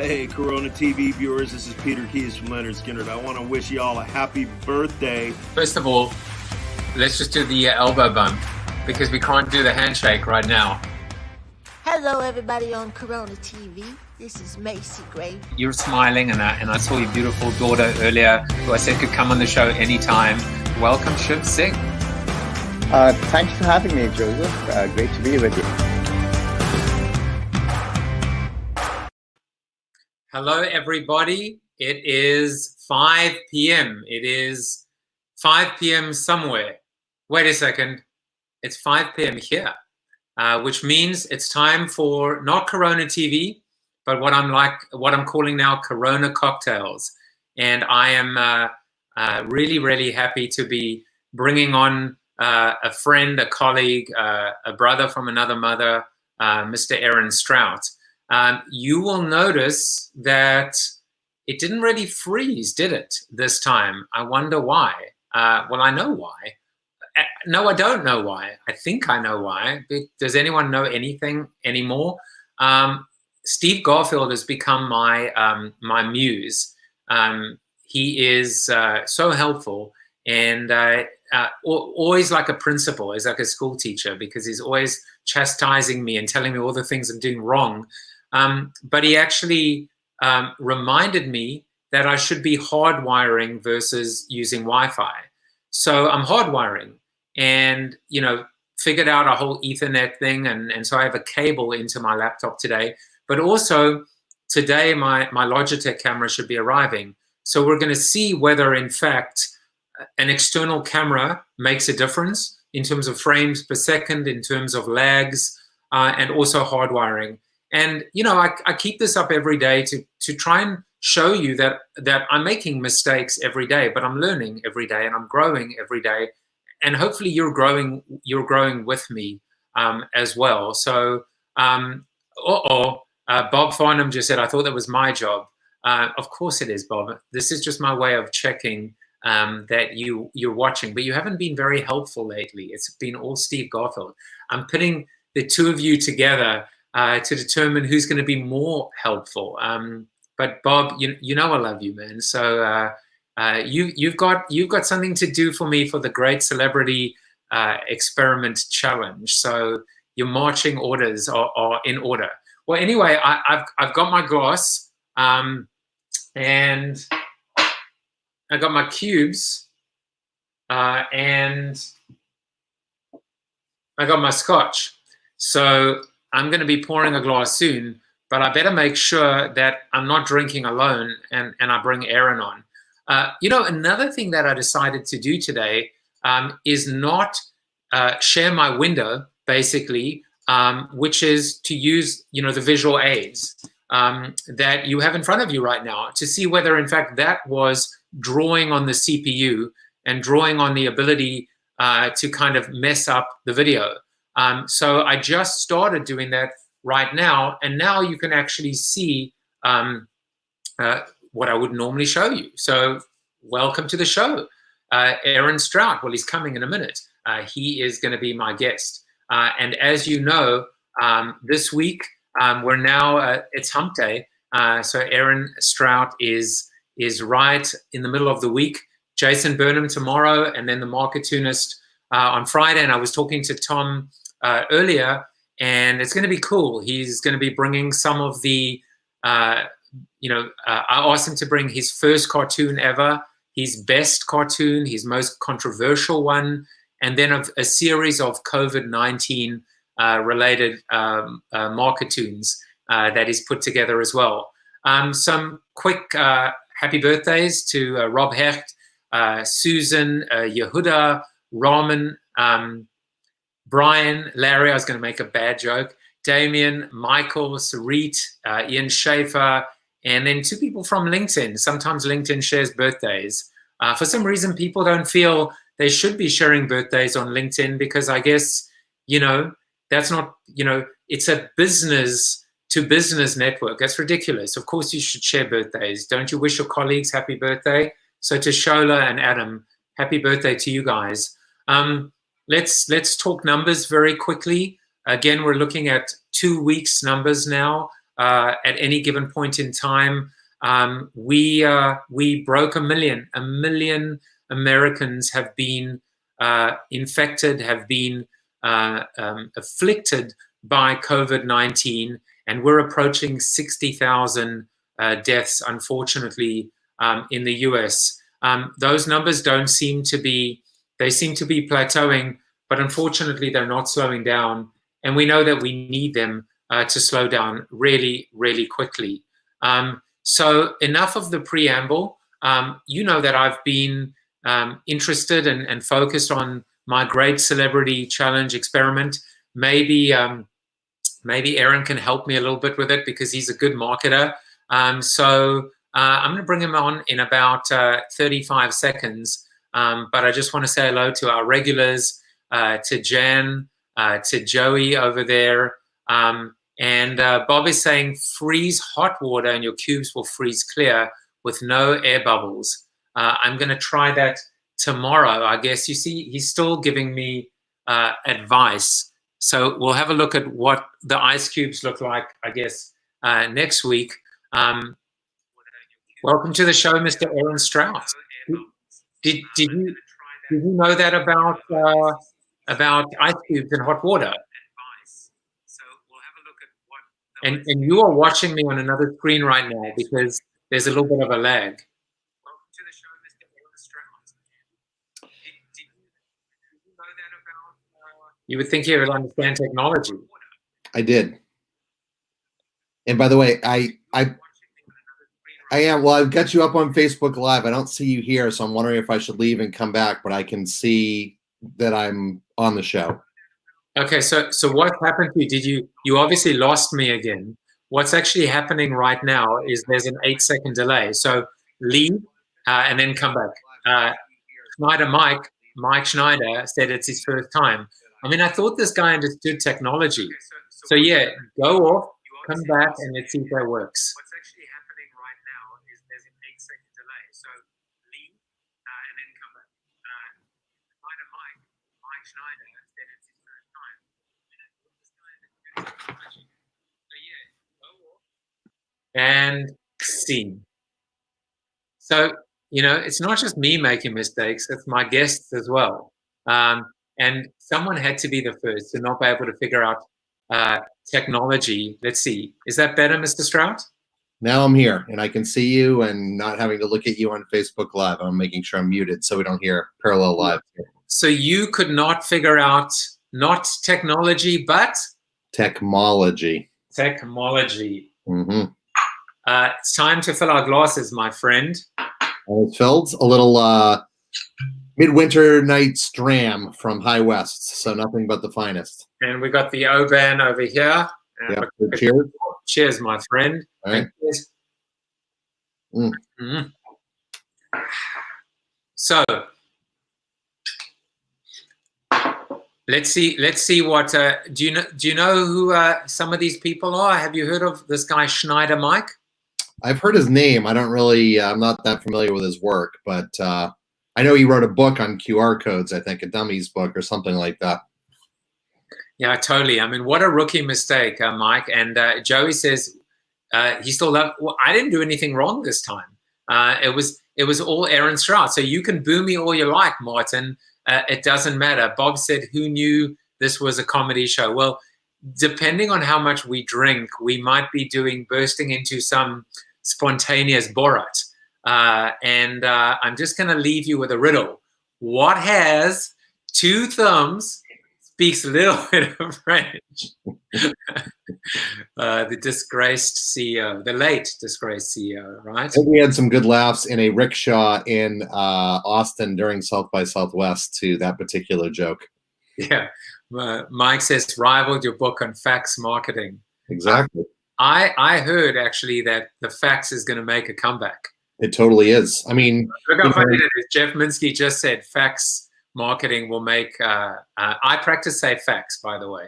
Hey, Corona TV viewers, this is Peter Keys from Leonard Skinner. I want to wish you all a happy birthday. First of all, let's just do the elbow bump because we can't do the handshake right now. Hello, everybody on Corona TV. This is Macy Gray. You're smiling, and I saw your beautiful daughter earlier, who I said could come on the show anytime. Welcome, Shiv Singh. Thanks for having me, Joseph. Great to be with you. Hello, everybody. It is 5 p.m. It is 5 p.m. somewhere. Wait a second. It's 5 p.m. here, which means it's time for not Corona TV, but what I'm calling now Corona cocktails. And I am really, really happy to be bringing on a friend, a colleague, a brother from another mother, Mr. Aaron Strout. You will notice that it didn't really freeze, did it, this time? I wonder why. Well, I know why. No, I don't know why. I think I know why. Does anyone know anything anymore? Steve Garfield has become my my muse. He is so helpful and always like a principal. He's like a school teacher because he's always chastising me and telling me all the things I'm doing wrong. But he actually reminded me that I should be hardwiring versus using Wi-Fi. So I'm hardwiring and, you know, figured out a whole Ethernet thing. And so I have a cable into my laptop today. But also today, my Logitech camera should be arriving. So we're going to see whether, in fact, an external camera makes a difference in terms of frames per second, in terms of lags, and also hardwiring. And, you know, I keep this up every day to try and show you that I'm making mistakes every day, but I'm learning every day and I'm growing every day. And hopefully you're growing with me as well. So, Bob Farnham just said, I thought that was my job. Of course it is, Bob. This is just my way of checking that you're watching, but you haven't been very helpful lately. It's been all Steve Garfield. I'm putting the two of you together to determine who's going to be more helpful. But Bob, you know I love you, man. So you've got something to do for me for the Great Celebrity Experiment Challenge. So your marching orders are in order. Well, anyway, I've got my glass and I got my cubes and I got my scotch. So I'm going to be pouring a glass soon, but I better make sure that I'm not drinking alone and I bring Aaron on. You know, another thing that I decided to do today is not share my window, basically, which is to use, you know, the visual aids that you have in front of you right now to see whether, in fact, that was drawing on the CPU and drawing on the ability to kind of mess up the video. So I just started doing that right now, and now you can actually see what I would normally show you. So welcome to the show. Aaron Strout, well, he's coming in a minute. He is going to be my guest. And as you know, this week, we're now, it's hump day. So Aaron Strout is right in the middle of the week. Jason Burnham tomorrow, and then the Marketoonist on Friday. And I was talking to Tom earlier, and it's going to be cool. He's going to be bringing some of the, you know, I asked him to bring his first cartoon ever, his best cartoon, his most controversial one, and then a series of COVID-19 related Marketoons that he's put together as well. Some quick happy birthdays to Rob Hecht, Susan, Yehuda, Raman, Brian, Larry, I was going to make a bad joke, Damien, Michael, Sarit, Ian Schaefer, and then two people from LinkedIn. Sometimes LinkedIn shares birthdays. For some reason, people don't feel they should be sharing birthdays on LinkedIn because I guess, you know, that's not, you know, it's a business to business network. That's ridiculous. Of course, you should share birthdays. Don't you wish your colleagues happy birthday? So to Shola and Adam, happy birthday to you guys. Let's talk numbers very quickly. Again, we're looking at 2 weeks numbers now. at any given point in time. We broke 1 million. 1 million Americans have been infected, have been afflicted by COVID-19, and we're approaching 60,000 deaths, unfortunately, in the US. Those numbers don't seem to be, they seem to be plateauing, but unfortunately they're not slowing down. And we know that we need them to slow down really, really quickly. So enough of the preamble. You know that I've been interested and focused on my great celebrity challenge experiment. Maybe Aaron can help me a little bit with it because he's a good marketer. So I'm going to bring him on in about 35 seconds. But I just want to say hello to our regulars, to Jan, to Joey over there. And Bob is saying freeze hot water and your cubes will freeze clear with no air bubbles. I'm going to try that tomorrow. I guess you see he's still giving me advice. So we'll have a look at what the ice cubes look like, I guess, next week. Welcome to the show, Mr. Aaron Strout. Did you know that about ice cubes and hot water? And you are watching me on another screen right now because there's a little bit of a lag. Welcome to the show, Mr. Aaron Strout. Did you know that about? You would think you would understand technology. I did. And by the way, I am. Well, I've got you up on Facebook Live. I don't see you here, so I'm wondering if I should leave and come back. But I can see that I'm on the show. Okay, so what happened to you? You obviously lost me again. What's actually happening right now is there's an 8-second delay. So leave and then come back. Mike Schneider said it's his first time. I mean, I thought this guy understood technology. So yeah, go off, come back, and let's see if that works. What's actually happening right now is there's an 8-second delay. So leave and then come back. Mike Schneider said it's his first time. So yeah, go off and see. So, you know, it's not just me making mistakes, it's my guests as well. And someone had to be the first to not be able to figure out technology. Let's see. Is that better, Mr. Strout? Now I'm here, and I can see you and not having to look at you on Facebook Live. I'm making sure I'm muted so we don't hear parallel live. So you could not figure out not technology, but? Techmology. Technology. Mm-hmm. It's time to fill our glasses, my friend. And it's filled. A little midwinter night's dram from High West, so nothing but the finest. And we got the Oban over here. Yeah, cheers. Cheers, my friend. All right. So let's see what do you know who some of these people are? Have you heard of this guy Schneider Mike? I've heard his name. I don't really I'm not that familiar with his work, but I know he wrote a book on QR codes, I think a dummies book or something like that. Yeah, totally. I mean, what a rookie mistake, Mike. And Joey says he still loved. Well, I didn't do anything wrong this time. It was all Aaron Strout. So you can boo me all you like, Martin. It doesn't matter. Bob said, "Who knew this was a comedy show?" Well, depending on how much we drink, we might be bursting into some spontaneous Borat. And I'm just going to leave you with a riddle. What has two thumbs? Speaks a little bit of French. The disgraced CEO, the late disgraced CEO, right? We had some good laughs in a rickshaw in Austin during South by Southwest to that particular joke. Yeah. Mike says, rivaled your book on fax marketing. Exactly. I heard actually that the fax is going to make a comeback. It totally is. I mean, look how funny it is. Jeff Minsky just said fax marketing will make I practice say fax, by the way.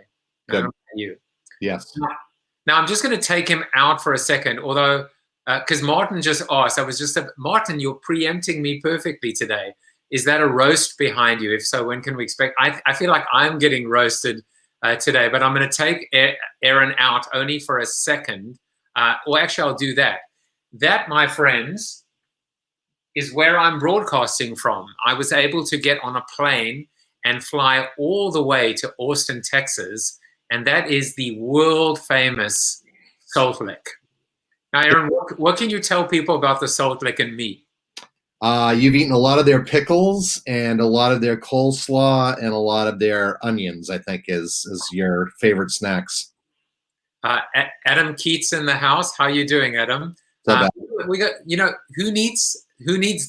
Good. You. Yes. Now I'm just going to take him out for a second, although because Martin just asked, Martin, you're preempting me perfectly today. Is that a roast behind you? If so, when can we expect? I feel like I'm getting roasted today, but I'm going to take Aaron out only for a second. Or actually, I'll do that. That, my friends, is where I'm broadcasting from. I was able to get on a plane and fly all the way to Austin, Texas, and that is the world famous Salt Lick. Now, Aaron, what can you tell people about the Salt Lick and me? You've eaten a lot of their pickles and a lot of their coleslaw and a lot of their onions, I think, is your favorite snacks. Adam Keats in the house. How you doing, Adam? We got, who needs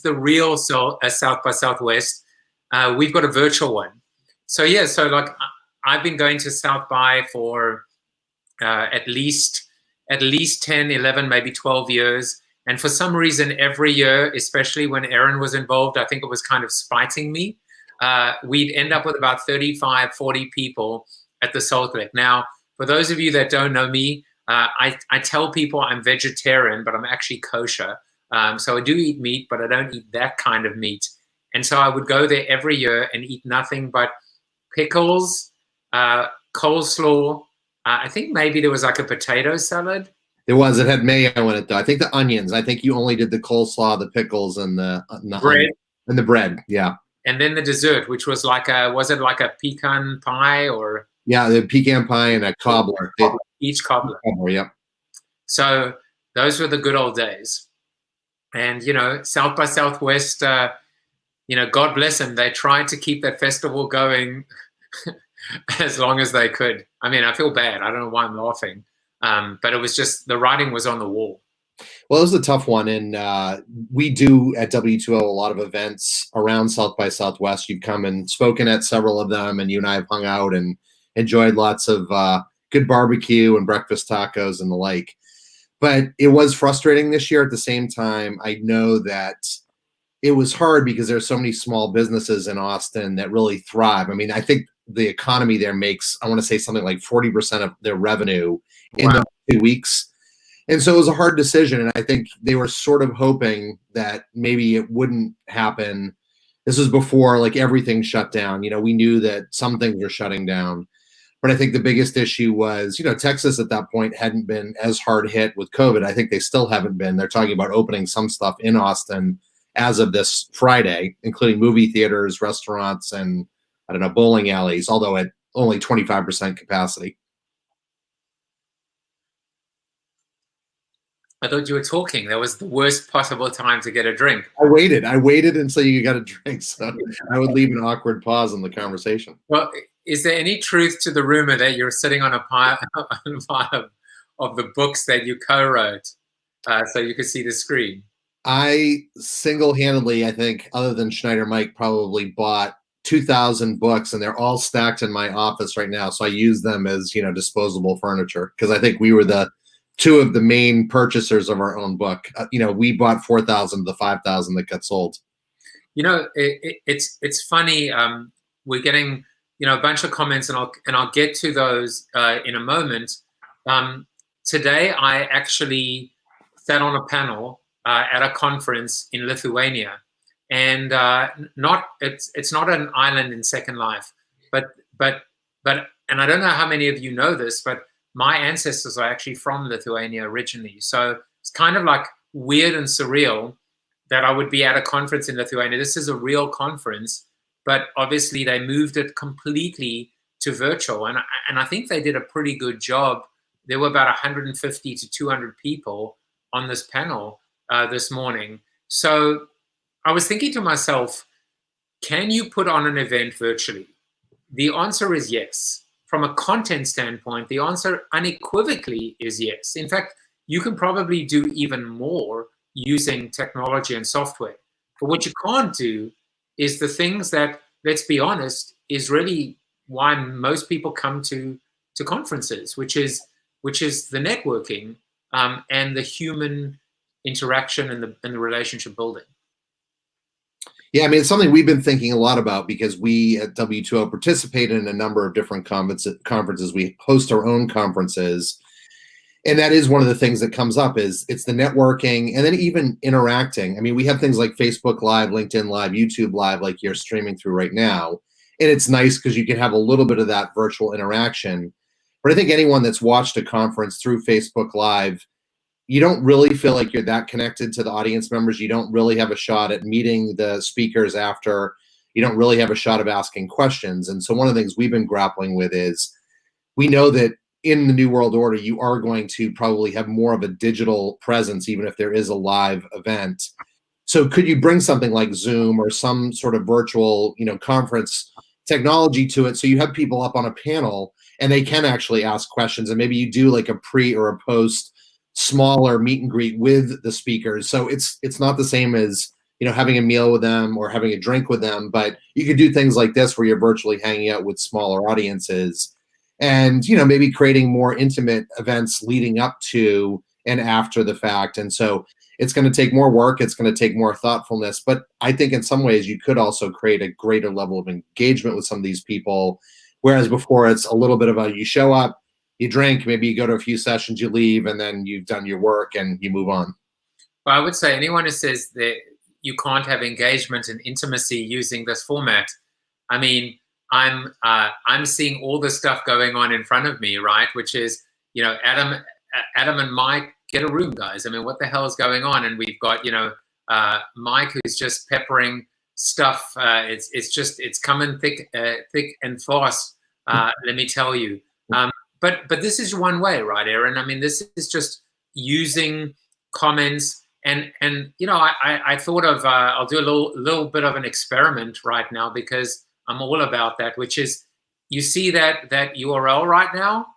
the real South by Southwest? We've got a virtual one. So yeah, so like I've been going to South by for at least 10, 11, maybe 12 years. And for some reason, every year, especially when Aaron was involved, I think it was kind of spiting me. We'd end up with about 35, 40 people at the Salt Lick. Now, for those of you that don't know me, I tell people I'm vegetarian, but I'm actually kosher. So I do eat meat, but I don't eat that kind of meat. And so I would go there every year and eat nothing but pickles, coleslaw. I think maybe there was like a potato salad. It was. It had mayo in it, though. I think the onions. I think you only did the coleslaw, the pickles, and the bread. And the bread, yeah. And then the dessert, which was like was it like a pecan pie or? Yeah, the pecan pie and a cobbler. Each cobbler. Yep. So those were the good old days. And, South by Southwest, God bless them. They tried to keep that festival going as long as they could. I mean, I feel bad. I don't know why I'm laughing. But it was just, the writing was on the wall. Well, it was a tough one. And we do at W20 a lot of events around South by Southwest. You've come and spoken at several of them, and you and I have hung out and enjoyed lots of good barbecue and breakfast tacos and the like. But it was frustrating this year. At the same time, I know that it was hard because there's so many small businesses in Austin that really thrive. I mean, I think the economy there makes, I want to say something like 40% of their revenue in the 2 weeks. And so it was a hard decision. And I think they were sort of hoping that maybe it wouldn't happen. This was before like everything shut down. We knew that some things were shutting down. But I think the biggest issue was, Texas at that point hadn't been as hard hit with COVID. I think they still haven't been. They're talking about opening some stuff in Austin as of this Friday, including movie theaters, restaurants, and bowling alleys, although at only 25% capacity. I thought you were talking. That was the worst possible time to get a drink. I waited until you got a drink, so I would leave an awkward pause in the conversation. Well, is there any truth to the rumor that you're sitting on a pile of the books that you co-wrote so you could see the screen? I single-handedly, I think, other than Schneider Mike, probably bought 2,000 books, and they're all stacked in my office right now. So I use them as, disposable furniture, because I think we were the two of the main purchasers of our own book. We bought 4,000 of the 5,000 that got sold. It's funny. We're getting a bunch of comments, and I'll get to those in a moment. Today, I actually sat on a panel at a conference in Lithuania, and it's not an island in Second Life, but and I don't know how many of you know this, but my ancestors are actually from Lithuania originally. So it's kind of like weird and surreal that I would be at a conference in Lithuania. This is a real conference, but obviously they moved it completely to virtual. And I think they did a pretty good job. There were about 150 to 200 people on this panel this morning. So I was thinking to myself, can you put on an event virtually? The answer is yes. From a content standpoint, the answer unequivocally is yes. In fact, you can probably do even more using technology and software. But what you can't do is the things that, let's be honest, is really why most people come to conferences, which is the networking and the human interaction and the relationship building. Yeah, I mean, it's something we've been thinking a lot about, because we at W20 participate in a number of different conferences. We host our own conferences. And that is one of the things that comes up, is it's the networking and then even interacting. I mean, we have things like Facebook Live, LinkedIn Live, YouTube Live, like you're streaming through right now. And it's nice because you can have a little bit of that virtual interaction. But I think anyone that's watched a conference through Facebook Live you don't really feel like you're that connected to the audience members. You don't really have a shot at meeting the speakers after. You don't really have a shot of asking questions. And so one of the things we've been grappling with is we know that in the New World Order, you are going to probably have more of a digital presence, even if there is a live event. So could you bring something like Zoom or some sort of virtual, conference technology to it, so you have people up on a panel and they can actually ask questions, and maybe you do like a pre or a post smaller meet and greet with the speakers. So it's not the same as having a meal with them or having a drink with them, but you could do things like this where you're virtually hanging out with smaller audiences, and maybe creating more intimate events leading up to and after the fact. And so it's going to take more work, it's going to take more thoughtfulness, but I think in some ways you could also create a greater level of engagement with some of these people, whereas before it's a little bit of a, you show up, you drink, maybe you go to a few sessions, you leave, and then you've done your work and you move on. Well, I would say anyone who says that you can't have engagement and intimacy using this format, I mean, I'm seeing all the stuff going on in front of me, right? Which is, Adam and Mike, get a room, guys. I mean, what the hell is going on? And we've got, Mike, who's just peppering stuff. It's coming thick and fast. Let me tell you. But this is one way, right, Aaron? I mean, this is just using comments, and I thought of I'll do a little bit of an experiment right now, because I'm all about that. Which is, you see that URL right now,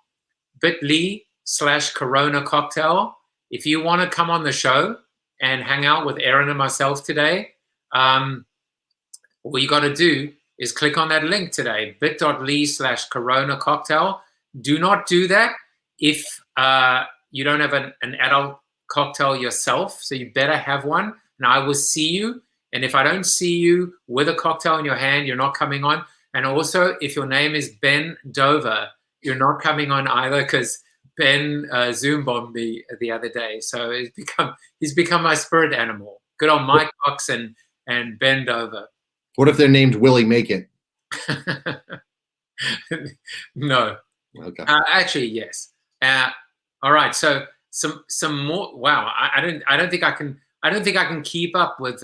bit.ly/Corona Cocktail. If you want to come on the show and hang out with Aaron and myself today, what you got to do is click on that link today, bit.ly/Corona Cocktail. Do not do that if you don't have an adult cocktail yourself. So you better have one, and I will see you. And if I don't see you with a cocktail in your hand, you're not coming on. And also, if your name is Ben Dover, you're not coming on either, because Ben Zoom bombed me the other day. So he's become my spirit animal. Good old Mike Cox and Ben Dover. What if they're named Willie Make It? No. Okay. Actually, yes. All right. So some more. Wow. I don't think I can keep up with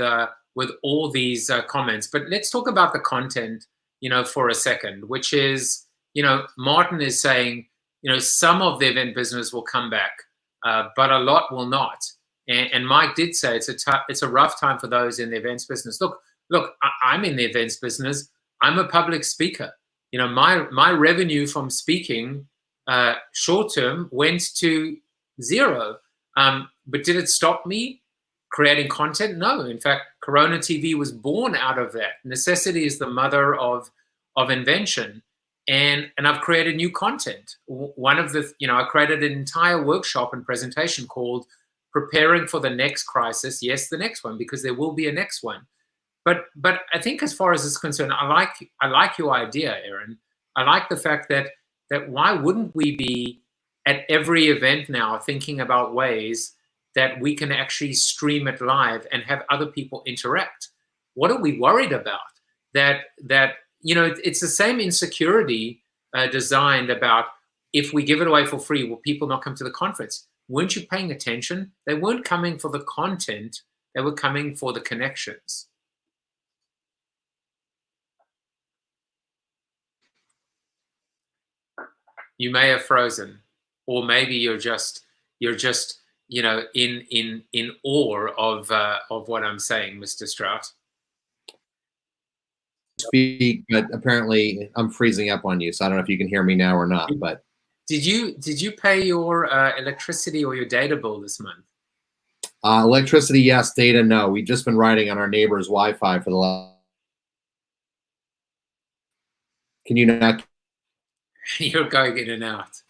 all these comments. But let's talk about the content, for a second. Which is, Martin is saying, some of the event business will come back, but a lot will not. And Mike did say it's a rough time for those in the events business. Look, I'm in the events business. I'm a public speaker. My revenue from speaking short term went to zero. But did it stop me creating content? No. In fact, CoronaTV was born out of that. Necessity is the mother of invention. And I've created new content. One of the, I created an entire workshop and presentation called Preparing for the Next Crisis. Yes, the next one, because there will be a next one. But I think as far as it's concerned, I like your idea, Aaron. I like the fact that why wouldn't we be at every event now thinking about ways that we can actually stream it live and have other people interact? What are we worried about? That it's the same insecurity designed about, if we give it away for free, will people not come to the conference? Weren't you paying attention? They weren't coming for the content. They were coming for the connections. You may have frozen, or maybe you're just in awe of what I'm saying, Mr. Strout. Speak, but apparently I'm freezing up on you, so I don't know if you can hear me now or not. But did you pay your electricity or your data bill this month? Electricity, yes. Data, no. We've just been riding on our neighbor's Wi-Fi for the last. Can you not? You're going in and out.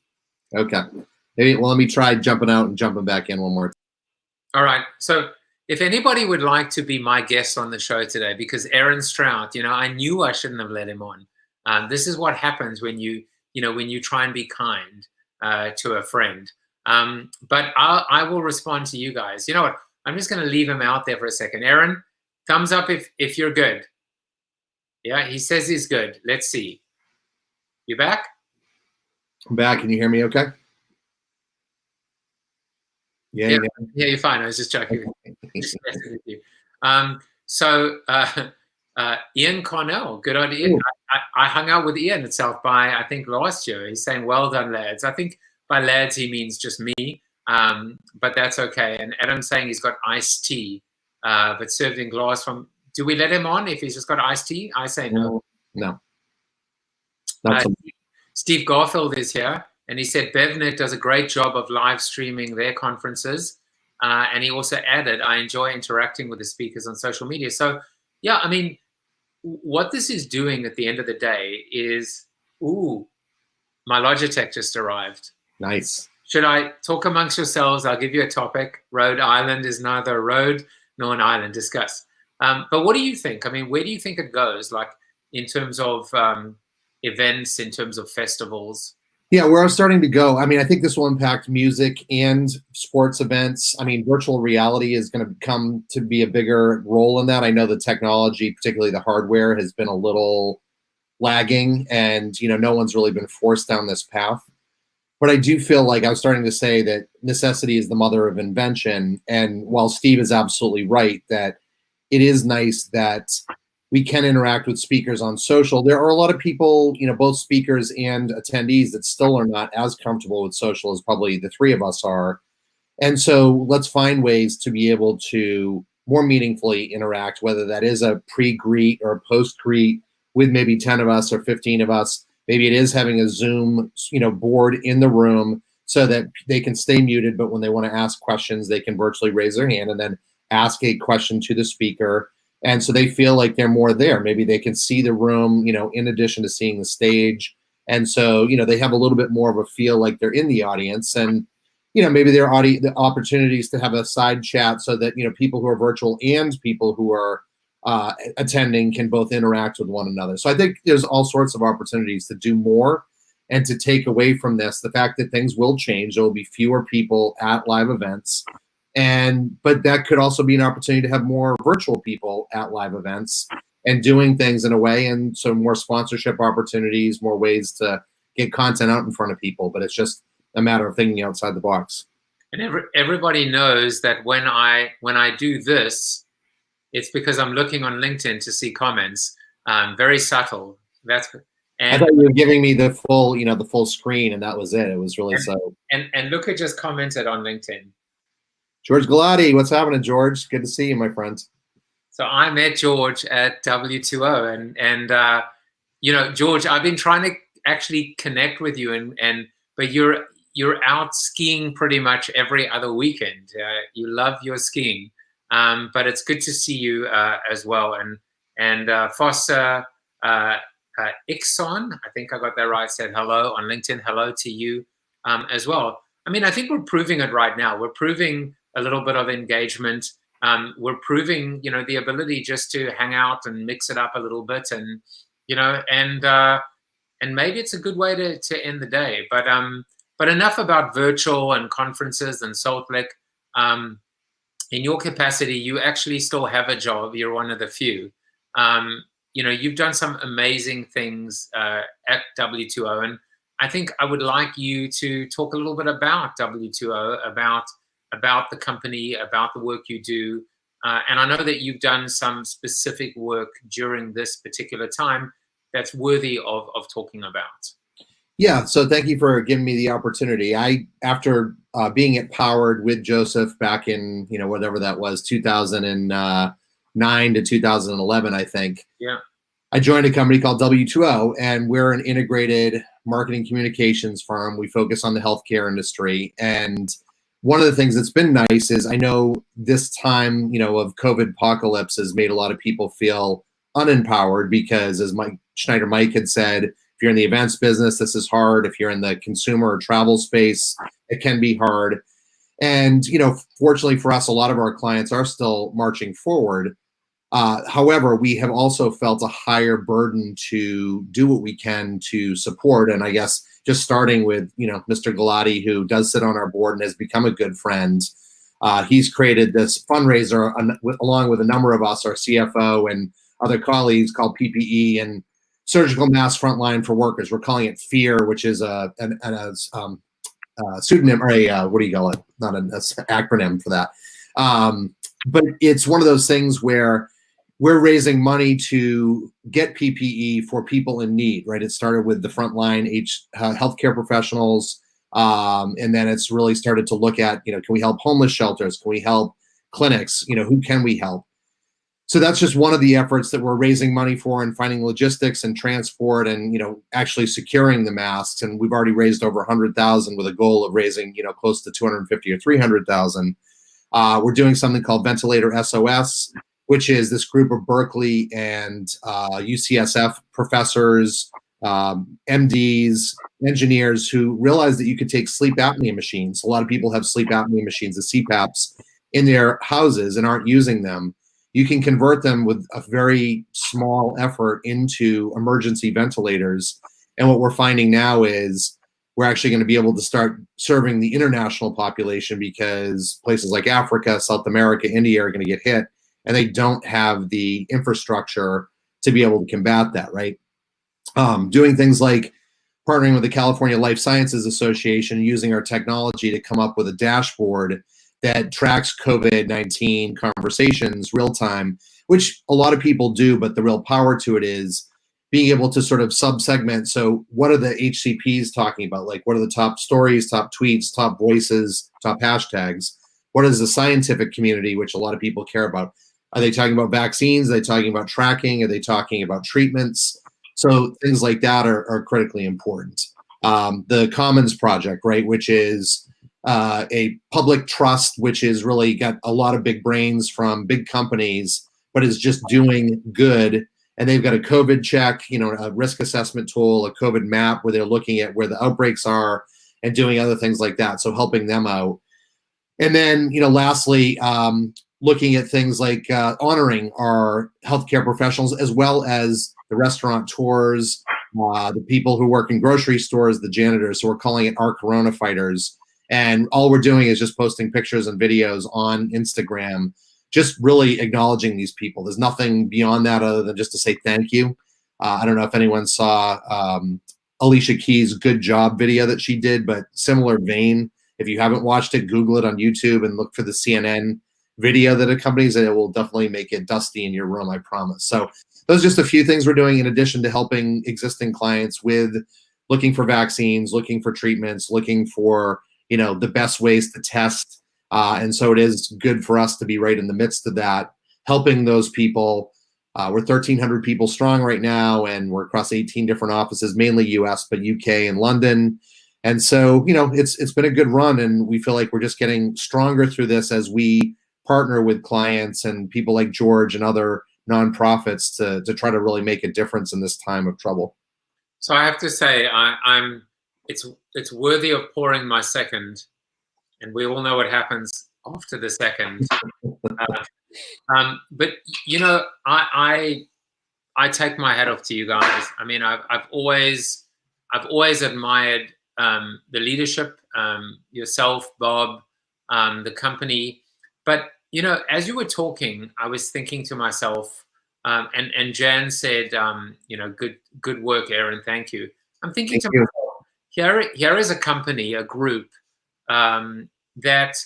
Okay. Let me try jumping out and jumping back in one more time. All right. So if anybody would like to be my guest on the show today, because Aaron Strout, I knew I shouldn't have let him on. This is what happens when you try and be kind to a friend. But I will respond to you guys. You know what? I'm just going to leave him out there for a second. Aaron, thumbs up if you're good. Yeah, he says he's good. Let's see. You back? I'm back. Can you hear me okay? Yeah, Yeah, you know. yeah, you're fine. I was just joking. Just messing with you. So Ian Cornell, good idea. Ooh. I hung out with Ian at South by, I think, last year. He's saying, well done, lads. I think by lads, he means just me, but that's okay. And Adam's saying he's got iced tea, but served in glass from, do we let him on if he's just got iced tea? I say no. No. Not so Steve Garfield is here, and he said BevNet does a great job of live streaming their conferences. And he also added, I enjoy interacting with the speakers on social media. So, yeah, I mean, what this is doing at the end of the day is, ooh, my Logitech just arrived. nice. Should I talk amongst yourselves? I'll give you a topic. Rhode Island is neither a road nor an island. Discuss. But what do you think? I mean, where do you think it goes? Like in terms of events, in terms of festivals? Yeah, where I was starting to go, I mean, I think this will impact music and sports events. I mean, virtual reality is going to come to be a bigger role in that. I know the technology, particularly the hardware, has been a little lagging, and no one's really been forced down this path. But I do feel like I was starting to say that necessity is the mother of invention. And while Steve is absolutely right that it is nice that we can interact with speakers on social, there are a lot of people, both speakers and attendees, that still are not as comfortable with social as probably the three of us are. And so let's find ways to be able to more meaningfully interact, whether that is a pre-greet or a post-greet with maybe 10 of us or 15 of us. Maybe it is having a Zoom, board in the room so that they can stay muted, but when they want to ask questions, they can virtually raise their hand and then ask a question to the speaker. And so they feel like they're more there. Maybe they can see the room, in addition to seeing the stage. And so, they have a little bit more of a feel like they're in the audience. And, maybe there are the opportunities to have a side chat so that, people who are virtual and people who are attending can both interact with one another. So I think there's all sorts of opportunities to do more and to take away from this the fact that things will change. There will be fewer people at live events. But that could also be an opportunity to have more virtual people at live events and doing things in a way, and so more sponsorship opportunities, more ways to get content out in front of people. But it's just a matter of thinking outside the box. And everybody knows that when I do this, it's because I'm looking on LinkedIn to see comments. Very subtle. I thought you were giving me the full, the full screen, and that was it. It was really so. And Luca just commented on LinkedIn. George Galati, what's happening, George? Good to see you, my friend. So I met George at W20, and George, I've been trying to actually connect with you, but you're out skiing pretty much every other weekend. You love your skiing, but it's good to see you as well. And Fossa Ixon, I think I got that right, said hello on LinkedIn. Hello to you as well. I mean, I think we're proving it right now. We're proving a little bit of engagement. We're proving, the ability just to hang out and mix it up a little bit, and maybe it's a good way to end the day. But enough about virtual and conferences and Salt Lake. In your capacity, you actually still have a job. You're one of the few. You've done some amazing things at W20, and I think I would like you to talk a little bit about W20, about the company, about the work you do. And I know that you've done some specific work during this particular time that's worthy of talking about. Yeah, so thank you for giving me the opportunity. After being at Powered with Joseph back in, whatever that was, 2009 to 2011, I think. Yeah. I joined a company called W20, and we're an integrated marketing communications firm. We focus on the healthcare industry. And one of the things that's been nice is I know this time, of COVID apocalypse has made a lot of people feel unempowered because, as Mike had said, if you're in the events business, this is hard. If you're in the consumer or travel space, it can be hard. And, fortunately for us, a lot of our clients are still marching forward. However, we have also felt a higher burden to do what we can to support. And I guess just starting with, Mr. Galati, who does sit on our board and has become a good friend. He's created this fundraiser along with a number of us, our CFO and other colleagues, called PPE and Surgical Mask Frontline for Workers. We're calling it FEAR, which is an pseudonym or a what do you call it? Not an acronym for that. But it's one of those things where we're raising money to get PPE for people in need, right? It started with the frontline healthcare professionals, and then it's really started to look at, can we help homeless shelters? Can we help clinics? Who can we help? So that's just one of the efforts that we're raising money for, and finding logistics and transport and, actually securing the masks. And we've already raised over 100,000 with a goal of raising, close to 250 or 300,000. We're doing something called Ventilator SOS, which is this group of Berkeley and UCSF professors, MDs, engineers who realized that you could take sleep apnea machines. A lot of people have sleep apnea machines, the CPAPs, in their houses and aren't using them. You can convert them with a very small effort into emergency ventilators. And what we're finding now is we're actually going to be able to start serving the international population, because places like Africa, South America, India are going to get hit, and they don't have the infrastructure to be able to combat that, right? Doing things like partnering with the California Life Sciences Association, using our technology to come up with a dashboard that tracks COVID-19 conversations real time, which a lot of people do, but the real power to it is being able to sort of sub-segment. So what are the HCPs talking about? Like, what are the top stories, top tweets, top voices, top hashtags? What is the scientific community, which a lot of people care about? Are they talking about vaccines? Are they talking about tracking? Are they talking about treatments? So things like that are critically important. The Commons Project, right, which is a public trust, which is really got a lot of big brains from big companies, but is just doing good. And they've got a COVID check, a risk assessment tool, a COVID map, where they're looking at where the outbreaks are and doing other things like that. So helping them out. And then, lastly, looking at things like honoring our healthcare professionals, as well as the restaurateurs, the people who work in grocery stores, the janitors. So we're calling it our Corona Fighters. And all we're doing is just posting pictures and videos on Instagram, just really acknowledging these people. There's nothing beyond that other than just to say thank you. I don't know if anyone saw Alicia Keys' Good Job video that she did, but similar vein. If you haven't watched it, Google it on YouTube and look for the CNN video that accompanies it. It will definitely make it dusty in your room, I promise. So those are just a few things we're doing in addition to helping existing clients with looking for vaccines, looking for treatments, looking for the best ways to test. And so it is good for us to be right in the midst of that, helping those people. We're 1,300 people strong right now, and we're across 18 different offices, mainly US, but UK and London. And so, it's been a good run, and we feel like we're just getting stronger through this as we partner with clients and people like George and other nonprofits to try to really make a difference in this time of trouble. So I have to say, it's worthy of pouring my second, and we all know what happens after the second. But I take my hat off to you guys. I mean, I've always admired the leadership, yourself, Bob, the company. But as you were talking, I was thinking to myself, and Jan said, good work, Aaron. Thank you. I'm thinking to myself, here is a company, a group that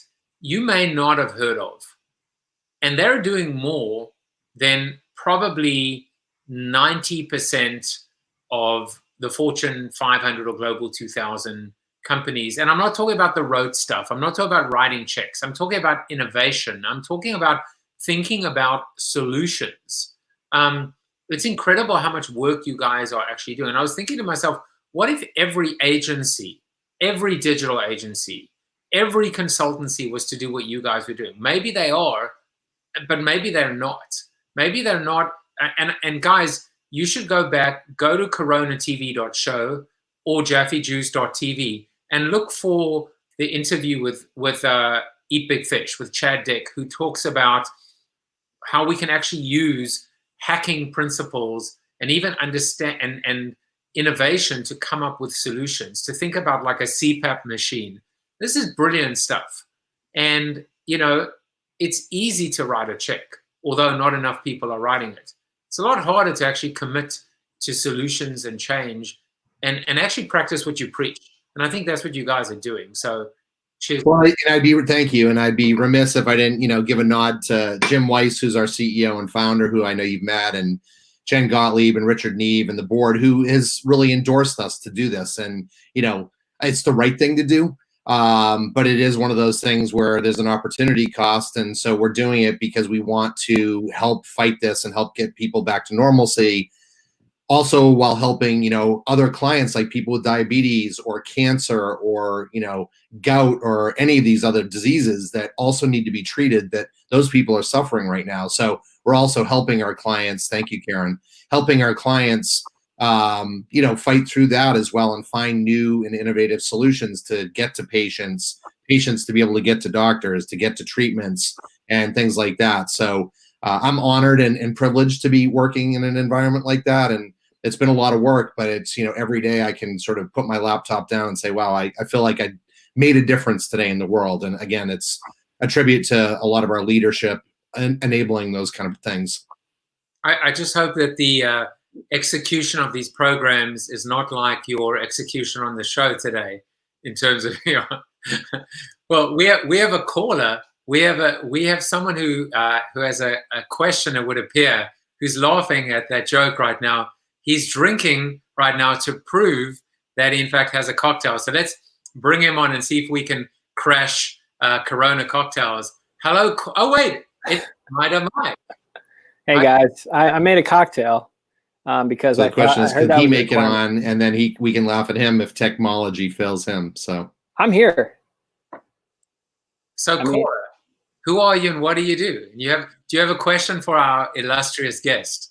you may not have heard of, and they're doing more than probably 90% of the Fortune 500 or Global 2000 companies. And I'm not talking about the road stuff. I'm not talking about writing checks. I'm talking about innovation. I'm talking about thinking about solutions. It's incredible how much work you guys are actually doing. And I was thinking to myself, what if every agency, every digital agency, every consultancy was to do what you guys were doing? Maybe they are, but maybe they're not. Maybe they're not. And guys, you should go to coronatv.show or jaffejuice.tv and look for the interview with Eat Big Fish, with Chad Dick, who talks about how we can actually use hacking principles and even understand and innovation to come up with solutions, to think about like a CPAP machine. This is brilliant stuff. And, it's easy to write a check, although not enough people are writing it. It's a lot harder to actually commit to solutions and change and actually practice what you preach. And I think that's what you guys are doing. So cheers. Well, and thank you, and I'd be remiss if I didn't, give a nod to Jim Weiss, who's our CEO and founder, who I know you've met, and Jen Gottlieb and Richard Neve and the board, who has really endorsed us to do this. And it's the right thing to do, but it is one of those things where there's an opportunity cost, and so we're doing it because we want to help fight this and help get people back to normalcy. Also, while helping, other clients like people with diabetes or cancer or, gout or any of these other diseases that also need to be treated, that those people are suffering right now. So we're also helping our clients. Thank you, Karen. Helping our clients, fight through that as well and find new and innovative solutions to get to patients to be able to get to doctors, to get to treatments and things like that. So I'm honored and privileged to be working in an environment like that. And it's been a lot of work, but it's, every day I can sort of put my laptop down and say, wow, I feel like I made a difference today in the world. And again, it's a tribute to a lot of our leadership and enabling those kind of things. I just hope that the execution of these programs is not like your execution on the show today in terms of, well, we have a caller. We have someone who has a question, it would appear, who's laughing at that joke right now. He's drinking right now to prove that he in fact has a cocktail. So let's bring him on and see if we can crash Corona cocktails. Hello. Oh wait, it's Mike. Hey guys, I made a cocktail because so the question is, could he make it on, and then we can laugh at him if technology fails him. So I'm here. So Cora, who are you and what do you do? Do you have a question for our illustrious guest?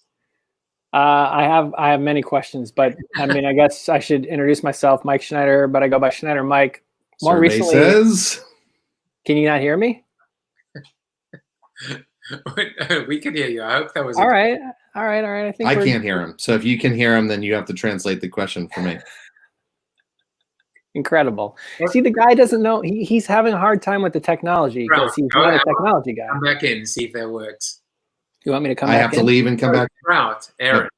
I have many questions, but I mean, I guess I should introduce myself, Mike Schneider, but I go by Schneider Mike. More recently, can you not hear me? We can hear you. I hope that was all right. I think I can't hear him. So if you can hear him, then you have to translate the question for me. Incredible. See, the guy doesn't know. He's having a hard time with the technology because he's not a technology guy. Come back in and see if that works. You want me to come back in? I have to leave and come back. Strout, Aaron.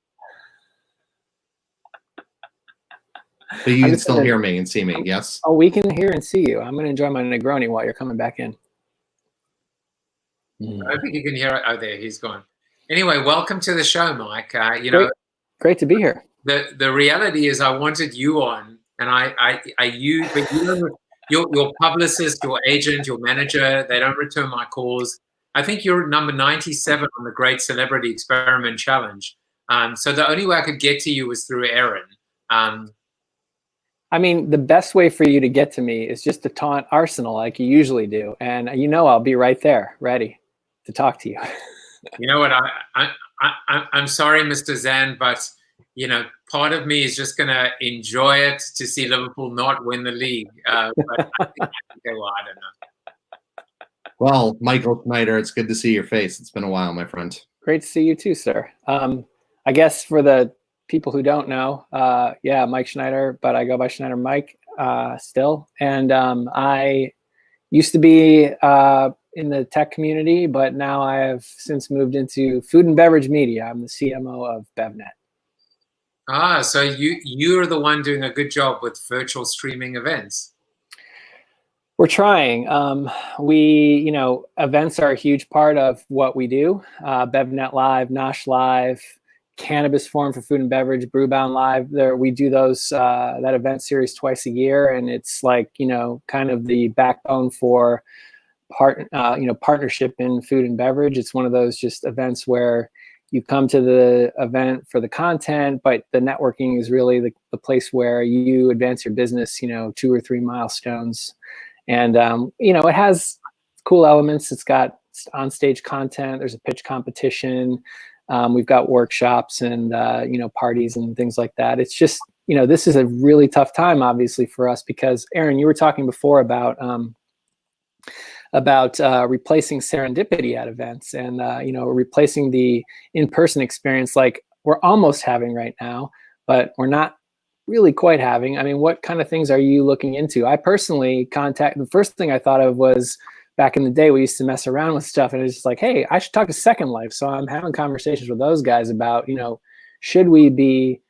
But you can still hear me and see me, yes? Oh, we can hear and see you. I'm going to enjoy my Negroni while you're coming back in. I think you can hear it. Oh, there, he's gone. Anyway, welcome to the show, Mike. Great to be here. The reality is, I wanted you on, and your publicist, your agent, your manager, they don't return my calls. I think you're number 97 on the Great Celebrity Experiment Challenge. So the only way I could get to you was through Aaron. I mean, the best way for you to get to me is just to taunt Arsenal like you usually do. And I'll be right there, ready to talk to you. You know what? I'm sorry, Mr. Zan, but, part of me is just going to enjoy it to see Liverpool not win the league. But I don't know. Well, Michael Schneider, it's good to see your face. It's been a while, my friend. Great to see you too, sir. I guess for the people who don't know, Mike Schneider, but I go by Schneider Mike still. And I used to be in the tech community, but now I have since moved into food and beverage media. I'm the CMO of BevNet. So you're the one doing a good job with virtual streaming events. We're trying. Events are a huge part of what we do. BevNet Live, Nosh Live, Cannabis Forum for Food and Beverage, Brewbound Live. We do those that event series twice a year, and it's like kind of the backbone for partnership in food and beverage. It's one of those just events where you come to the event for the content, but the networking is really the place where you advance your business. 2 or 3 milestones. And, it has cool elements. It's got on-stage content. There's a pitch competition. We've got workshops and, parties and things like that. It's just, this is a really tough time, obviously, for us because, Aaron, you were talking before about replacing serendipity at events and, replacing the in-person experience like we're almost having right now, but we're not really quite having. I mean, what kind of things are you looking into? I personally the first thing I thought of was back in the day, we used to mess around with stuff and it's just like, hey, I should talk to Second Life. So I'm having conversations with those guys about, should we be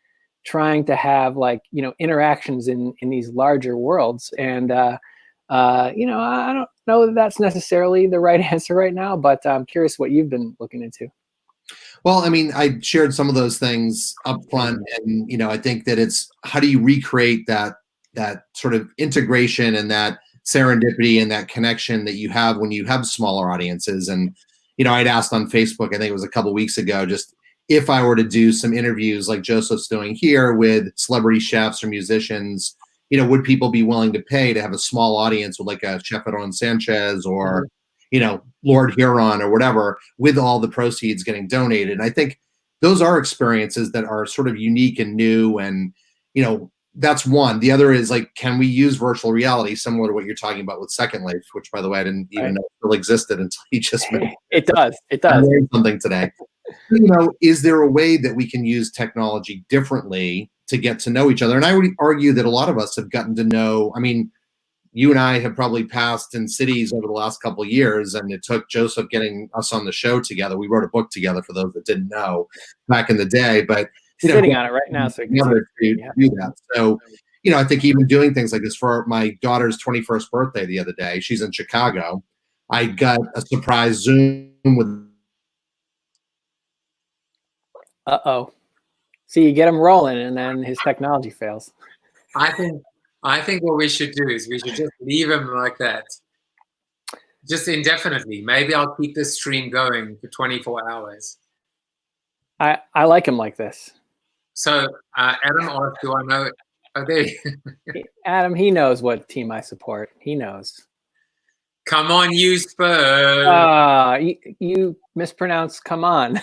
trying to have like, interactions in these larger worlds. And, I don't know that that's necessarily the right answer right now, but I'm curious what you've been looking into. Well, I mean, I shared some of those things up front, and I think that it's how do you recreate that sort of integration and that serendipity and that connection that you have when you have smaller audiences. And I'd asked on Facebook, I think it was a couple of weeks ago, just if I were to do some interviews like Joseph's doing here with celebrity chefs or musicians, would people be willing to pay to have a small audience with like a Chef Aaron Sanchez or Lord Huron or whatever, with all the proceeds getting donated? And I think those are experiences that are sort of unique and new. And, that's one. The other is like, can we use virtual reality similar to what you're talking about with Second Life, which by the way, I didn't even know still existed until you just mentioned it. Does. I learned something today. Is there a way that we can use technology differently to get to know each other? And I would argue that a lot of us have gotten to know, I mean, you and I have probably passed in cities over the last couple of years, and it took Joseph getting us on the show together. We wrote a book together for those that didn't know back in the day, but sitting on it right now, so to do that. So, I think even doing things like this for my daughter's 21st birthday the other day, she's in Chicago. I got a surprise Zoom with. So you get him rolling, and then his technology fails. I think what we should do is we should just leave him like that, just indefinitely. Maybe I'll keep this stream going for 24 hours. I like him like this. So Adam asked, do I know? Oh, there. Adam, he knows what team I support. He knows. Come on, you Spurs. You mispronounced "come on."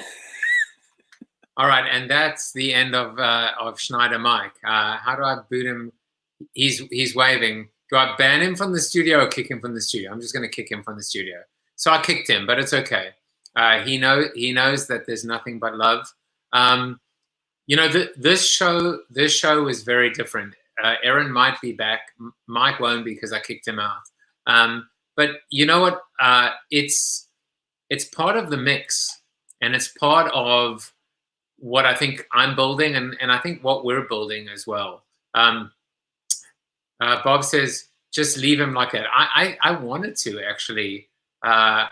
All right, and that's the end of Schneider Mike. How do I boot him? He's waving. Do I ban him from the studio or kick him from the studio? I'm just going to kick him from the studio. So I kicked him, but it's okay. He knows that there's nothing but love. This show is very different. Aaron might be back. Mike won't because I kicked him out. But you know what? It's part of the mix, and it's part of what I think I'm building, and I think what we're building as well. Bob says, just leave him like that. I wanted to, actually. I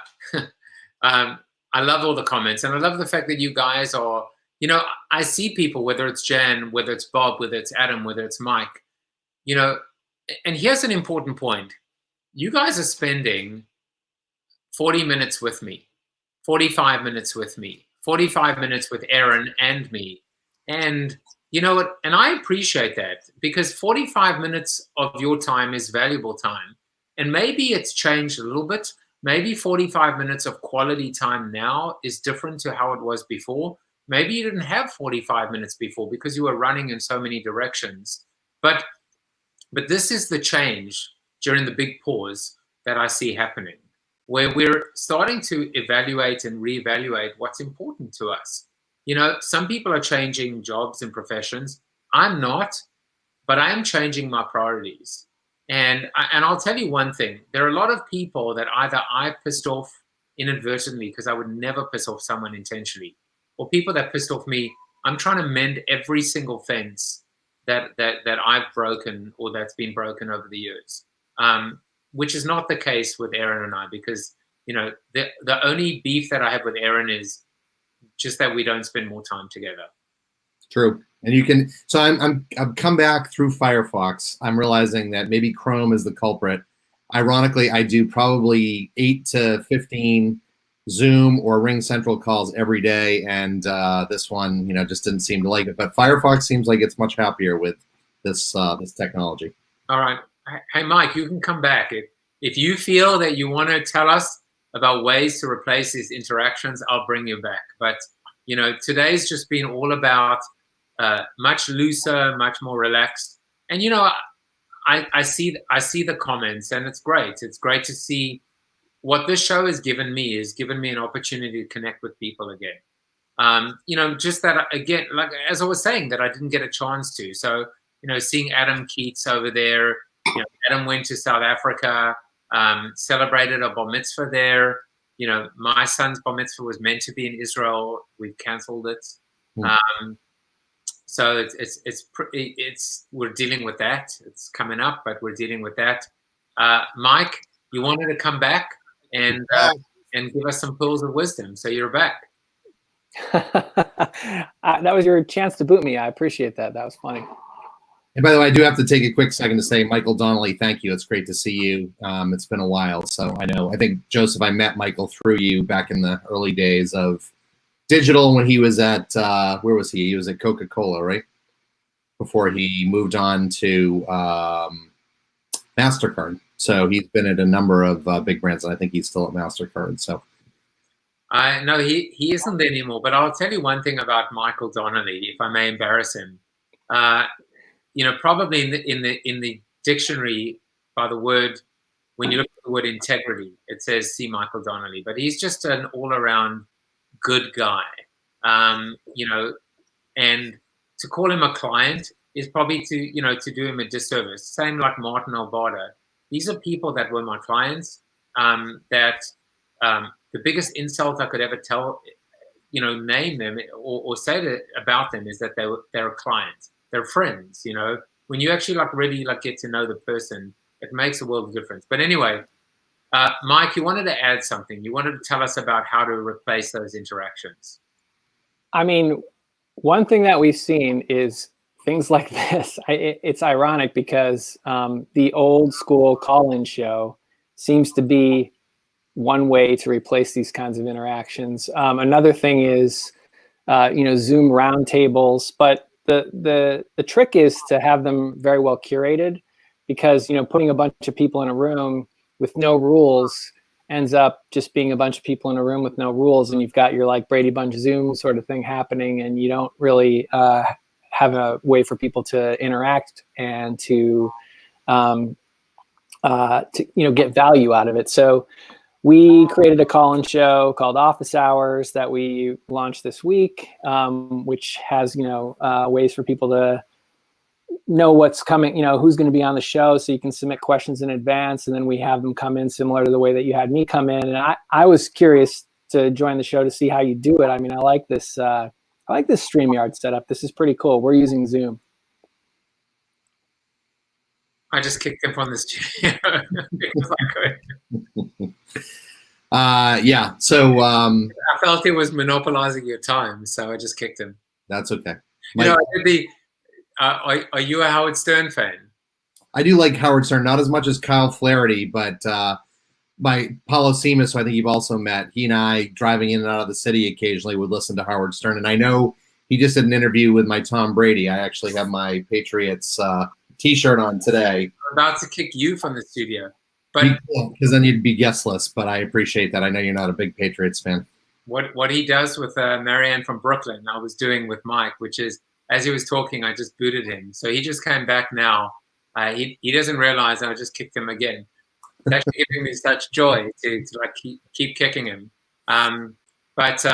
love all the comments, and I love the fact that you guys are, I see people, whether it's Jan, whether it's Bob, whether it's Adam, whether it's Mike, and here's an important point. You guys are spending 40 minutes with me, 45 minutes with me, 45 minutes with Aaron and me. And you know what? And I appreciate that, because 45 minutes of your time is valuable time. And maybe it's changed a little bit. Maybe 45 minutes of quality time now is different to how it was before. Maybe you didn't have 45 minutes before because you were running in so many directions. But this is the change during the big pause that I see happening, where we're starting to evaluate and reevaluate what's important to us. Some people are changing jobs and professions. I'm not, but I am changing my priorities. And I'll tell you one thing. There are a lot of people that either I pissed off inadvertently, because I would never piss off someone intentionally, or people that pissed off me. I'm trying to mend every single fence that I've broken or that's been broken over the years, which is not the case with Aaron and I, because the only beef that I have with Aaron is just that we don't spend more time together. True. And you can, so I've come back through Firefox. I'm realizing that maybe Chrome is the culprit. Ironically, I do probably 8 to 15 Zoom or Ring Central calls every day. And this one, just didn't seem to like it. But Firefox seems like it's much happier with this technology. All right. Hey, Mike, you can come back. If you feel that you want to tell us about ways to replace these interactions, I'll bring you back. But, today's just been all about much looser, much more relaxed. And, I see the comments, and it's great. It's great to see what this show has given me an opportunity to connect with people again. Just that, again, like as I was saying, that I didn't get a chance to. So, seeing Adam Keats over there, Adam went to South Africa, celebrated a bar mitzvah there. My son's bar mitzvah was meant to be in Israel. We've canceled it. So we're dealing with that. It's coming up, but we're dealing with that. Mike, you wanted to come back and give us some pearls of wisdom, so you're back. That was your chance to boot me. I appreciate that. That was funny. And by the way, I do have to take a quick second to say, Michael Donnelly, thank you. It's great to see you. It's been a while. So I think, Joseph, I met Michael through you back in the early days of digital when he was at, where was he? He was at Coca-Cola, right? Before he moved on to MasterCard. So he's been at a number of big brands, and I think he's still at MasterCard. So. No, he isn't there anymore. But I'll tell you one thing about Michael Donnelly, if I may embarrass him. Probably in the dictionary, by the word, when you look at the word integrity, it says see Michael Donnelly. But he's just an all-around good guy. And to call him a client is probably to do him a disservice. Same like Martin Albarda. These are people that were my clients. The biggest insult I could ever tell, name them or say about them is that they're a client. They're friends. When you actually really get to know the person, it makes a world of difference. But anyway, Mike, you wanted to add something. You wanted to tell us about how to replace those interactions. I mean, one thing that we've seen is things like this. It's ironic because the old school call-in show seems to be one way to replace these kinds of interactions. Another thing is, Zoom roundtables, but the trick is to have them very well curated, because putting a bunch of people in a room with no rules ends up just being a bunch of people in a room with no rules, and you've got your Brady Bunch Zoom sort of thing happening, and you don't really have a way for people to interact and to get value out of it. So we created a call-in show called Office Hours that we launched this week, which has ways for people to know what's coming, who's going to be on the show, so you can submit questions in advance, and then we have them come in similar to the way that you had me come in. And I was curious to join the show to see how you do it. I mean, I like this StreamYard setup. This is pretty cool. We're using Zoom. I just kicked him from the studio. Yeah. So I felt he was monopolizing your time, so I just kicked him. That's okay. I did are you a Howard Stern fan? I do like Howard Stern, not as much as Kyle Flaherty, but by Paulo Simas, who I think you've also met, he and I, driving in and out of the city occasionally, would listen to Howard Stern. And I know he just did an interview with my Tom Brady. I actually have my Patriots T-shirt on today. I'm about to kick you from the studio. But because then you'd be guestless, but I appreciate that. I know you're not a big Patriots fan. What he does with Marianne from Brooklyn, I was doing with Mike, which is, as he was talking, I just booted him. So he just came back now. He doesn't realize I just kicked him again. It's actually giving me such joy to keep kicking him. But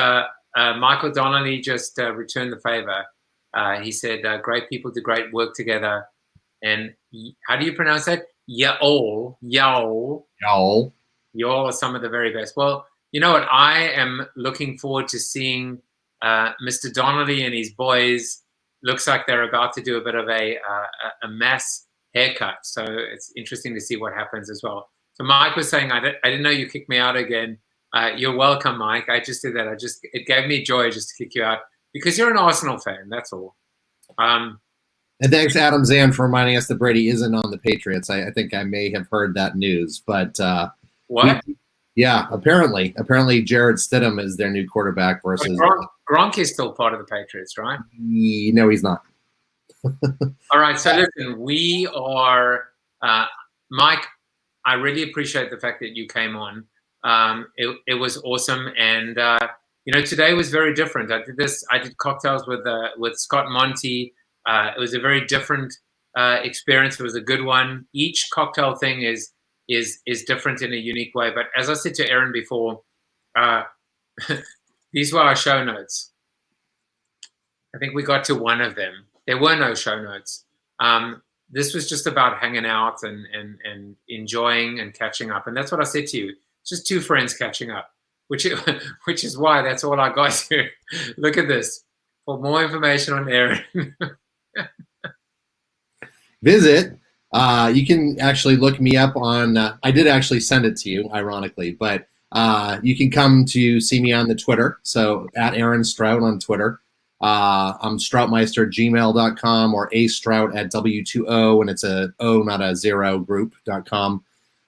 Michael Donnelly just returned the favor. He said, great people do great work together. And how do you pronounce that? Y'all are some of the very best. Well, you know what? I am looking forward to seeing Mr. Donnelly and his boys. Looks like they're about to do a bit of a mass haircut. So it's interesting to see what happens as well. So Mike was saying, I didn't know you kicked me out again. You're welcome, Mike. I just did that. It gave me joy just to kick you out because you're an Arsenal fan. That's all. And thanks, Adam Zan, for reminding us that Brady isn't on the Patriots. I think I may have heard that news, but what? Yeah, apparently Jared Stidham is their new quarterback versus Gronk is still part of the Patriots, right? No, he's not. All right, so listen, we are Mike. I really appreciate the fact that you came on. It was awesome, and today was very different. I did cocktails with Scott Monty. It was a very different experience. It was a good one. Each cocktail thing is different in a unique way. But as I said to Aaron before, these were our show notes. I think we got to one of them. There were no show notes. This was just about hanging out and enjoying and catching up. And that's what I said to you. It's just two friends catching up, which is why that's all I got here. Look at this. for more information on Aaron. Visit. You can actually look me up on. I did actually send it to you, ironically, but you can come to see me on the Twitter. So at Aaron Strout on Twitter. I'm stroutmeister@gmail.com or astrout at W20, and it's a O, not a zero, group.com.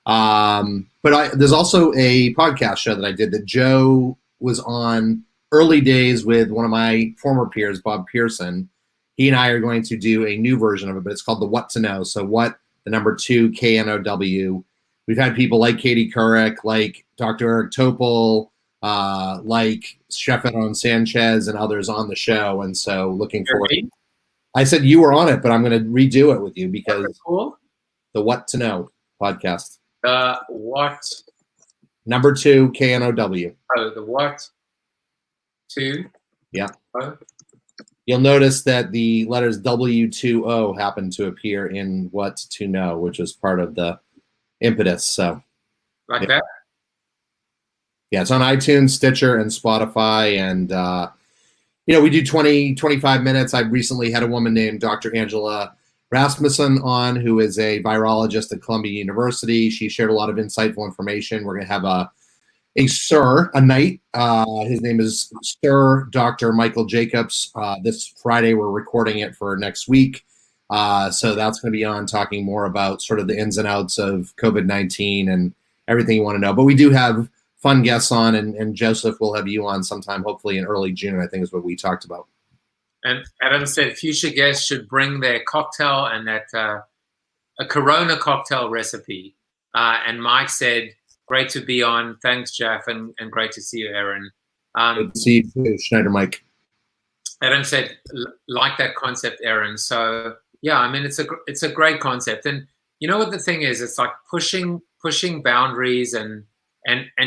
But there's also a podcast show that I did that Joe was on early days with one of my former peers, Bob Pearson. He and I are going to do a new version of it, but it's called the What to Know. So what, the number 2, KNOW. We've had people like Katie Couric, like Dr. Eric Topol, like Chef Edon Sanchez and others on the show. And so looking forward. I said you were on it, but I'm going to redo it with you because cool. The What to Know podcast. What? Number 2, KNOW. Oh, the what? 2? Yeah. Oh. You'll notice that the letters W20 happen to appear in What to Know, which is part of the impetus. So, like that? Yeah, it's on iTunes, Stitcher, and Spotify. And, we do 20, 25 minutes. I recently had a woman named Dr. Angela Rasmussen on, who is a virologist at Columbia University. She shared a lot of insightful information. We're going to have a night. His name is Sir Dr. Michael Jacobs. This Friday, we're recording it for next week. So that's going to be on, talking more about sort of the ins and outs of COVID-19 and everything you want to know. But we do have fun guests on, and Joseph will have you on sometime, hopefully in early June, I think is what we talked about. And Adam said future guests should bring their cocktail and that a Corona cocktail recipe. And Mike said, great to be on. Thanks, Jeff, and great to see you, Aaron. Good to see you, Schneider Mike. Adam said, like that concept, Aaron. So yeah, I mean, it's a great concept. And you know what the thing is? It's like pushing boundaries and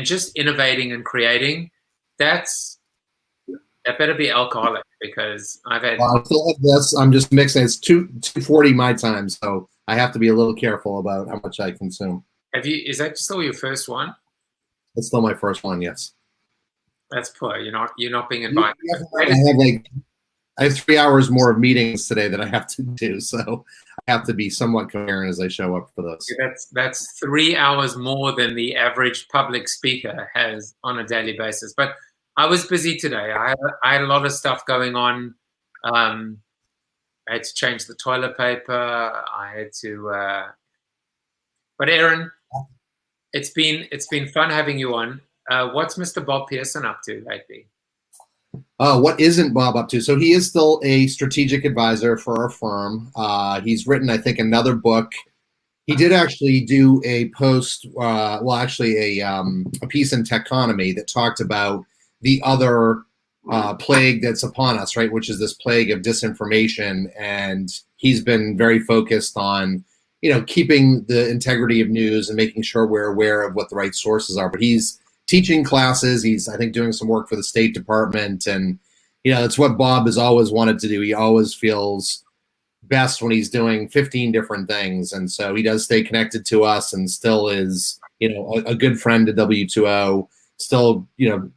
just innovating and creating. That better be alcoholic, because I've had. Well, I still have this. I'm just mixing. It's 2:40 my time, so I have to be a little careful about how much I consume. Is that still your first one? It's still my first one, yes. That's poor. You're not being invited. I have 3 hours more of meetings today that I have to do, so I have to be somewhat coherent as I show up for those. That's 3 hours more than the average public speaker has on a daily basis. But I was busy today. I had a lot of stuff going on. I had to change the toilet paper. I had to. But Aaron, it's been fun having you on. What's Mr. Bob Pearson up to lately? What isn't Bob up to? So he is still a strategic advisor for our firm. He's written, I think, another book. He did actually do a post, a piece in Techconomy that talked about the other plague that's upon us, right? Which is this plague of disinformation. And he's been very focused on, keeping the integrity of news and making sure we're aware of what the right sources are. But he's teaching classes. He's, I think, doing some work for the State Department. And, that's what Bob has always wanted to do. He always feels best when he's doing 15 different things. And so he does stay connected to us and still is, a good friend to W20, still,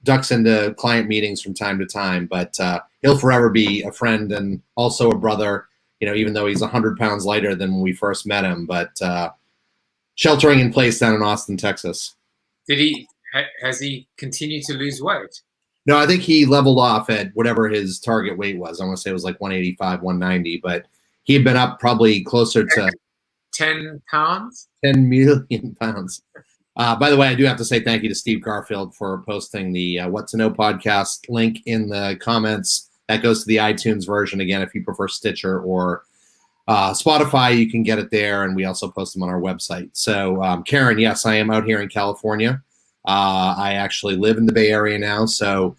ducks into client meetings from time to time, but he'll forever be a friend and also a brother, even though he's 100 pounds lighter than when we first met him, but sheltering in place down in Austin, Texas. Has he continued to lose weight? No, I think he leveled off at whatever his target weight was. I want to say it was like 185, 190, but he had been up probably closer to 10 pounds? 10 million pounds. By the way, I do have to say thank you to Steve Garfield for posting the What to Know podcast link in the comments. That goes to the iTunes version. Again, if you prefer Stitcher or Spotify, you can get it there, and we also post them on our website. So, Karen, yes, I am out here in California. I actually live in the Bay Area now. So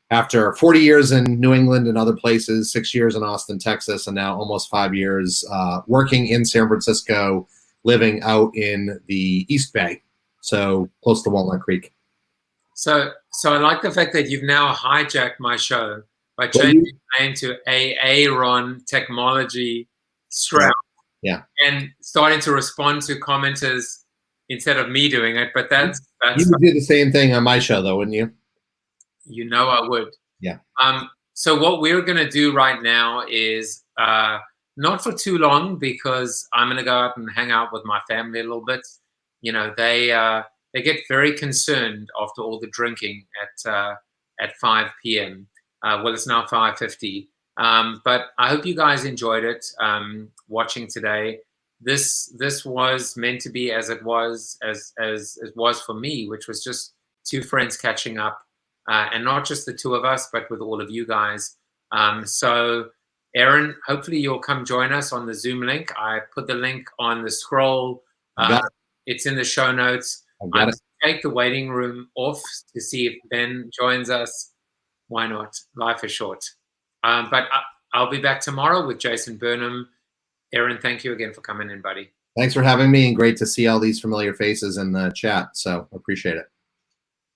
after 40 years in New England and other places, 6 years in Austin, Texas, and now almost 5 years working in San Francisco, living out in the East Bay, so close to Walnut Creek. So I like the fact that you've now hijacked my show by changing the name to Aaron Technology Strout. Yeah. And starting to respond to commenters instead of me doing it. But that's you would do the same thing on my show, though, wouldn't you? I would. Yeah. So what we're going to do right now is not for too long, because I'm going to go out and hang out with my family a little bit. You know, they get very concerned after all the drinking at 5 p.m. Well, it's now 5:50. But I hope you guys enjoyed it watching today. This was meant to be as it was for me, which was just two friends catching up, and not just the two of us, but with all of you guys. So Aaron, hopefully you'll come join us on the Zoom link. I put the link on the scroll. It's in the show notes. Got it. Take the waiting room off to see if Ben joins us. Why not? Life is short. But I'll be back tomorrow with Jason Burnham. Aaron, thank you again for coming in, buddy. Thanks for having me, and great to see all these familiar faces in the chat. So appreciate it.